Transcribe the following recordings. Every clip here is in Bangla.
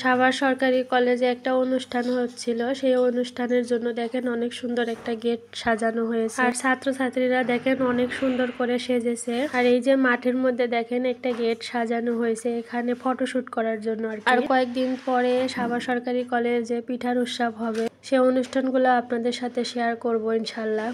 সাভার সরকারি কলেজে একটা অনুষ্ঠান হচ্ছিল, সেই অনুষ্ঠানের জন্য দেখেন অনেক সুন্দর একটা গেট সাজানো হয়েছে, আর ছাত্রছাত্রীরা দেখেন অনেক সুন্দর করে সেজেছে। আর এই যে মাঠের মধ্যে দেখেন একটা গেট সাজানো হয়েছে এখানে ফটোশুট করার জন্য। আর কয়েকদিন পরে সাভার সরকারি কলেজে পিঠার উৎসব হবে, সেই অনুষ্ঠানগুলো আপনাদের সাথে শেয়ার করব ইনশাল্লাহ।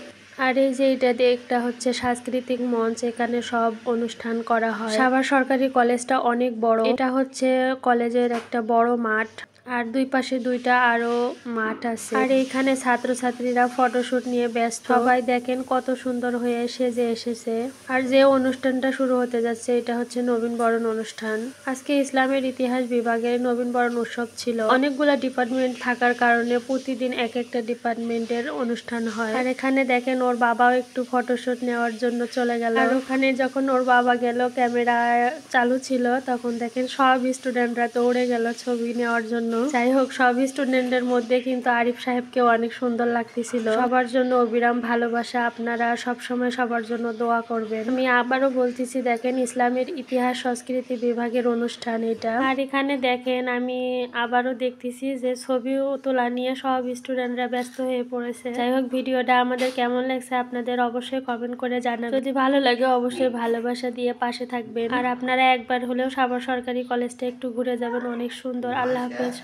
আর এই যে এটা হচ্ছে সাংস্কৃতিক মঞ্চ, এখানে সব অনুষ্ঠান করা হয়। সাভার সরকারি কলেজটা অনেক বড়, এটা হচ্ছে কলেজের একটা বড় মাঠ, আর দুই পাশে দুইটা আরো মাঠ আছে। আর এইখানে ছাত্রছাত্রীরা ফটোশুট নিয়ে ব্যস্ত, সবাই দেখেন কত সুন্দর হয়ে সেজে এসেছে। আর যে অনুষ্ঠানটা শুরু হতে যাচ্ছে এটা হচ্ছে নবীনবরণ অনুষ্ঠান। আজকে ইসলামের ইতিহাস বিভাগের নবীনবরণ উৎসব ছিল। অনেকগুলা ডিপার্টমেন্ট থাকার কারণে প্রতিদিন এক একটা ডিপার্টমেন্টের অনুষ্ঠান হয়। আর এখানে দেখেন ওর বাবাও একটু ফটোশুট নেওয়ার জন্য চলে গেল। আর ওখানে যখন ওর বাবা গেল ক্যামেরা চালু ছিল, তখন দেখেন সব স্টুডেন্টরা দৌড়ে গেল ছবি নেওয়ার জন্য। যাই হোক, সব স্টুডেন্টের মধ্যে কিন্তু আরিফ সাহেবকেও অনেক সুন্দর লাগতেছিল। সবার জন্য অবিরাম ভালোবাসা, আপনারা সব সময় সবার জন্য দোয়া করবেন। আমি আবারও বলতেছি, দেখেন ইসলামের ইতিহাস সংস্কৃতি বিভাগের অনুষ্ঠান এটা। আর এখানে দেখেন আমি আবারও দেখতেছি যে ছবিও তোলা নিয়ে সব স্টুডেন্টরা ব্যস্ত হয়ে পড়েছে। যাই হোক, ভিডিওটা আমাদের কেমন লাগছে আপনাদের অবশ্যই কমেন্ট করে জানাবেন। যদি ভালো লাগে অবশ্যই ভালোবাসা দিয়ে পাশে থাকবেন। আর আপনারা একবার হলেও সাভার সরকারি কলেজটা একটু ঘুরে যাবেন, অনেক সুন্দর। আল্লাহ হাফেজ।